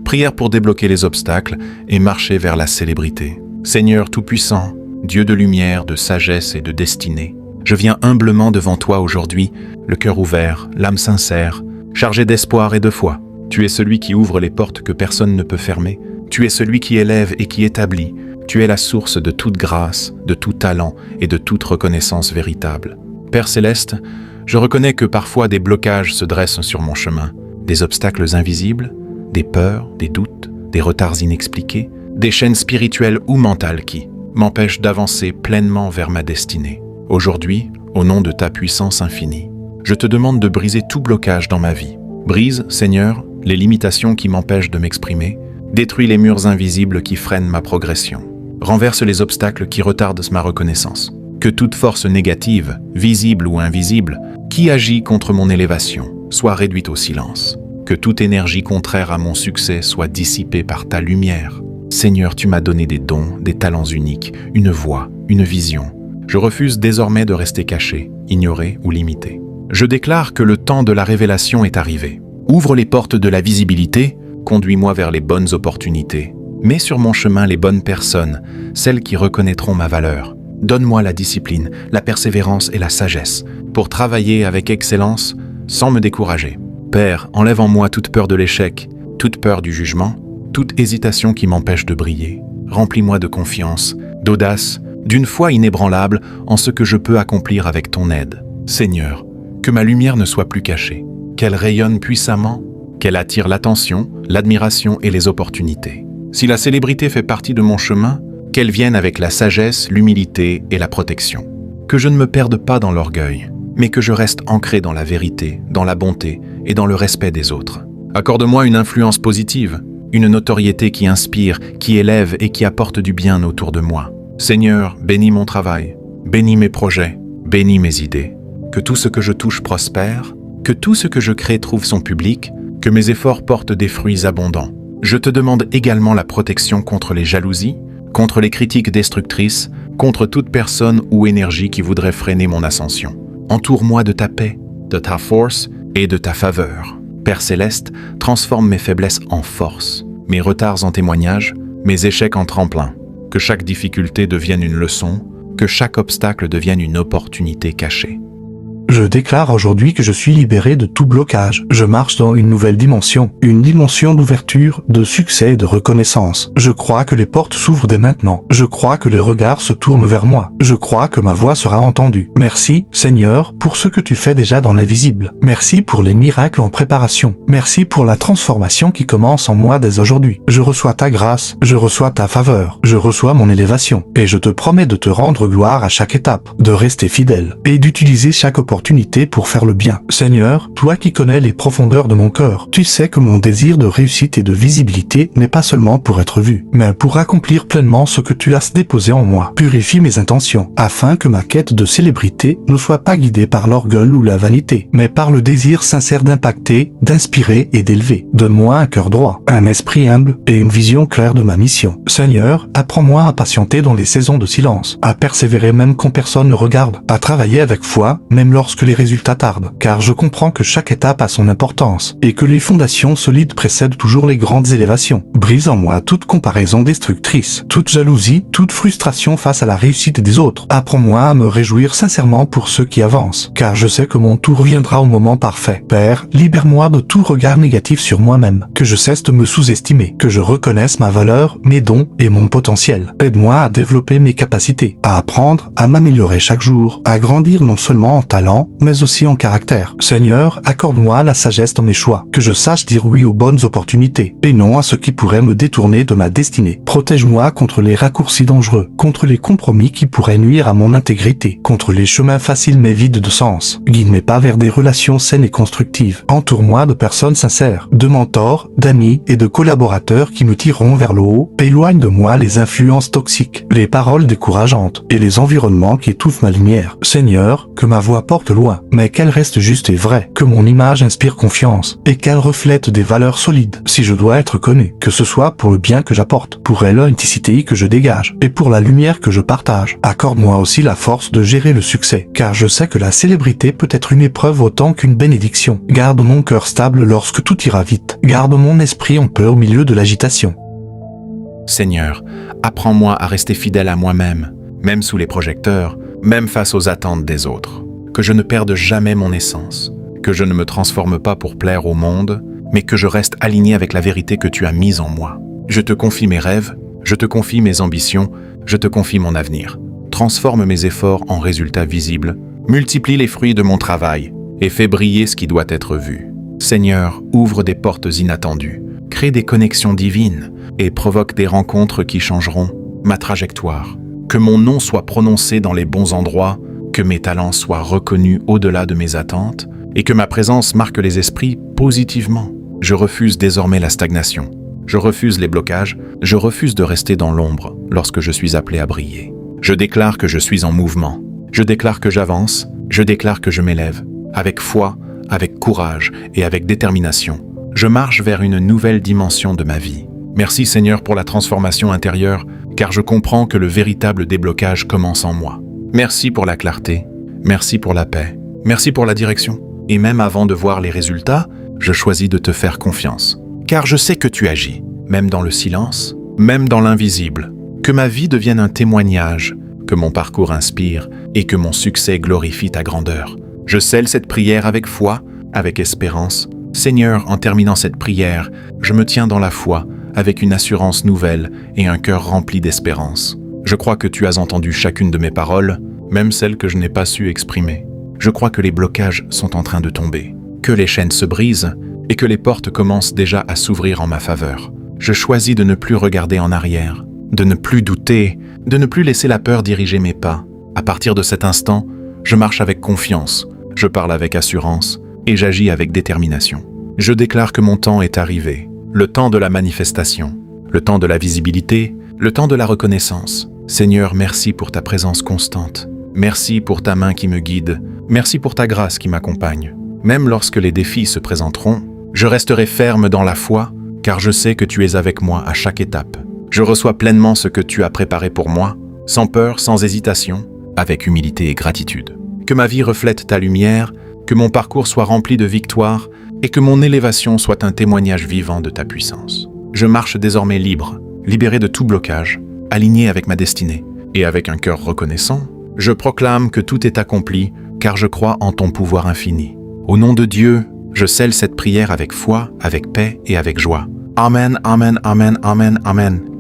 Prière pour débloquer les obstacles et marcher vers la célébrité. Seigneur Tout-Puissant, Dieu de lumière, de sagesse et de destinée, je viens humblement devant toi aujourd'hui, le cœur ouvert, l'âme sincère, chargé d'espoir et de foi. Tu es celui qui ouvre les portes que personne ne peut fermer. Tu es celui qui élève et qui établit. Tu es la source de toute grâce, de tout talent et de toute reconnaissance véritable. Père Céleste, je reconnais que parfois des blocages se dressent sur mon chemin, des obstacles invisibles, des peurs, des doutes, des retards inexpliqués, des chaînes spirituelles ou mentales qui m'empêchent d'avancer pleinement vers ma destinée. Aujourd'hui, au nom de ta puissance infinie, je te demande de briser tout blocage dans ma vie. Brise, Seigneur, les limitations qui m'empêchent de m'exprimer, détruis les murs invisibles qui freinent ma progression, renverse les obstacles qui retardent ma reconnaissance. Que toute force négative, visible ou invisible, qui agit contre mon élévation, soit réduite au silence. Que toute énergie contraire à mon succès soit dissipée par ta lumière. Seigneur, tu m'as donné des dons, des talents uniques, une voix, une vision. Je refuse désormais de rester caché, ignoré ou limité. Je déclare que le temps de la révélation est arrivé. Ouvre les portes de la visibilité, conduis-moi vers les bonnes opportunités. Mets sur mon chemin les bonnes personnes, celles qui reconnaîtront ma valeur. Donne-moi la discipline, la persévérance et la sagesse pour travailler avec excellence sans me décourager. Père, enlève en moi toute peur de l'échec, toute peur du jugement, toute hésitation qui m'empêche de briller. Remplis-moi de confiance, d'audace, d'une foi inébranlable en ce que je peux accomplir avec ton aide. Seigneur, que ma lumière ne soit plus cachée, qu'elle rayonne puissamment, qu'elle attire l'attention, l'admiration et les opportunités. Si la célébrité fait partie de mon chemin, qu'elle vienne avec la sagesse, l'humilité et la protection. Que je ne me perde pas dans l'orgueil, mais que je reste ancré dans la vérité, dans la bonté et dans le respect des autres. Accorde-moi une influence positive, une notoriété qui inspire, qui élève et qui apporte du bien autour de moi. Seigneur, bénis mon travail, bénis mes projets, bénis mes idées. Que tout ce que je touche prospère, que tout ce que je crée trouve son public, que mes efforts portent des fruits abondants. Je te demande également la protection contre les jalousies, contre les critiques destructrices, contre toute personne ou énergie qui voudrait freiner mon ascension. Entoure-moi de ta paix, de ta force et de ta faveur. Père Céleste, transforme mes faiblesses en force, mes retards en témoignages, mes échecs en tremplin. Que chaque difficulté devienne une leçon, que chaque obstacle devienne une opportunité cachée. Je déclare aujourd'hui que je suis libéré de tout blocage. Je marche dans une nouvelle dimension, une dimension d'ouverture, de succès et de reconnaissance. Je crois que les portes s'ouvrent dès maintenant. Je crois que les regards se tournent vers moi. Je crois que ma voix sera entendue. Merci, Seigneur, pour ce que tu fais déjà dans l'invisible. Merci pour les miracles en préparation. Merci pour la transformation qui commence en moi dès aujourd'hui. Je reçois ta grâce, je reçois ta faveur, je reçois mon élévation. Et je te promets de te rendre gloire à chaque étape, de rester fidèle et d'utiliser chaque opportunité pour faire le bien. Seigneur, toi qui connais les profondeurs de mon cœur, tu sais que mon désir de réussite et de visibilité n'est pas seulement pour être vu, mais pour accomplir pleinement ce que tu as déposé en moi. Purifie mes intentions, afin que ma quête de célébrité ne soit pas guidée par l'orgueil ou la vanité, mais par le désir sincère d'impacter, d'inspirer et d'élever. Donne-moi un cœur droit, un esprit humble et une vision claire de ma mission. Seigneur, apprends-moi à patienter dans les saisons de silence, à persévérer même quand personne ne regarde, à travailler avec foi, même lorsque les résultats tardent, car je comprends que chaque étape a son importance, et que les fondations solides précèdent toujours les grandes élévations. Brise en moi toute comparaison destructrice, toute jalousie, toute frustration face à la réussite des autres. Apprends-moi à me réjouir sincèrement pour ceux qui avancent, car je sais que mon tour viendra au moment parfait. Père, libère-moi de tout regard négatif sur moi-même, que je cesse de me sous-estimer, que je reconnaisse ma valeur, mes dons et mon potentiel. Aide-moi à développer mes capacités, à apprendre, à m'améliorer chaque jour, à grandir non seulement en talent, mais aussi en caractère. Seigneur, accorde-moi la sagesse dans mes choix, que je sache dire oui aux bonnes opportunités, et non à ce qui pourrait me détourner de ma destinée. Protège-moi contre les raccourcis dangereux, contre les compromis qui pourraient nuire à mon intégrité, contre les chemins faciles mais vides de sens. Guide mes pas vers des relations saines et constructives. Entoure-moi de personnes sincères, de mentors, d'amis et de collaborateurs qui me tireront vers le haut. Éloigne de moi les influences toxiques, les paroles décourageantes et les environnements qui étouffent ma lumière. Seigneur, que ma voix porte porte loin, mais qu'elle reste juste et vraie, que mon image inspire confiance, et qu'elle reflète des valeurs solides. Si je dois être connu, que ce soit pour le bien que j'apporte, pour l'authenticité que je dégage, et pour la lumière que je partage, accorde-moi aussi la force de gérer le succès, car je sais que la célébrité peut être une épreuve autant qu'une bénédiction. Garde mon cœur stable lorsque tout ira vite. Garde mon esprit en paix au milieu de l'agitation. Seigneur, apprends-moi à rester fidèle à moi-même, même sous les projecteurs, même face aux attentes des autres. Que je ne perde jamais mon essence, que je ne me transforme pas pour plaire au monde, mais que je reste aligné avec la vérité que tu as mise en moi. Je te confie mes rêves, je te confie mes ambitions, je te confie mon avenir. Transforme mes efforts en résultats visibles, multiplie les fruits de mon travail et fais briller ce qui doit être vu. Seigneur, ouvre des portes inattendues, crée des connexions divines et provoque des rencontres qui changeront ma trajectoire. Que mon nom soit prononcé dans les bons endroits, que mes talents soient reconnus au-delà de mes attentes et que ma présence marque les esprits positivement. Je refuse désormais la stagnation. Je refuse les blocages. Je refuse de rester dans l'ombre lorsque je suis appelé à briller. Je déclare que je suis en mouvement. Je déclare que j'avance. Je déclare que je m'élève. Avec foi, avec courage et avec détermination. Je marche vers une nouvelle dimension de ma vie. Merci Seigneur pour la transformation intérieure, car je comprends que le véritable déblocage commence en moi. Merci pour la clarté, merci pour la paix, merci pour la direction. Et même avant de voir les résultats, je choisis de te faire confiance. Car je sais que tu agis, même dans le silence, même dans l'invisible. Que ma vie devienne un témoignage, que mon parcours inspire et que mon succès glorifie ta grandeur. Je scelle cette prière avec foi, avec espérance. Seigneur, en terminant cette prière, je me tiens dans la foi, avec une assurance nouvelle et un cœur rempli d'espérance. Je crois que tu as entendu chacune de mes paroles, même celles que je n'ai pas su exprimer. Je crois que les blocages sont en train de tomber, que les chaînes se brisent et que les portes commencent déjà à s'ouvrir en ma faveur. Je choisis de ne plus regarder en arrière, de ne plus douter, de ne plus laisser la peur diriger mes pas. À partir de cet instant, je marche avec confiance, je parle avec assurance et j'agis avec détermination. Je déclare que mon temps est arrivé. Le temps de la manifestation, le temps de la visibilité, le temps de la reconnaissance. Seigneur, merci pour ta présence constante. Merci pour ta main qui me guide. Merci pour ta grâce qui m'accompagne. Même lorsque les défis se présenteront, je resterai ferme dans la foi, car je sais que tu es avec moi à chaque étape. Je reçois pleinement ce que tu as préparé pour moi, sans peur, sans hésitation, avec humilité et gratitude. Que ma vie reflète ta lumière, que mon parcours soit rempli de victoires, et que mon élévation soit un témoignage vivant de ta puissance. Je marche désormais libre, libéré de tout blocage, aligné avec ma destinée. Et avec un cœur reconnaissant, je proclame que tout est accompli, car je crois en ton pouvoir infini. Au nom de Dieu, je scelle cette prière avec foi, avec paix et avec joie. Amen, amen, amen, amen, amen.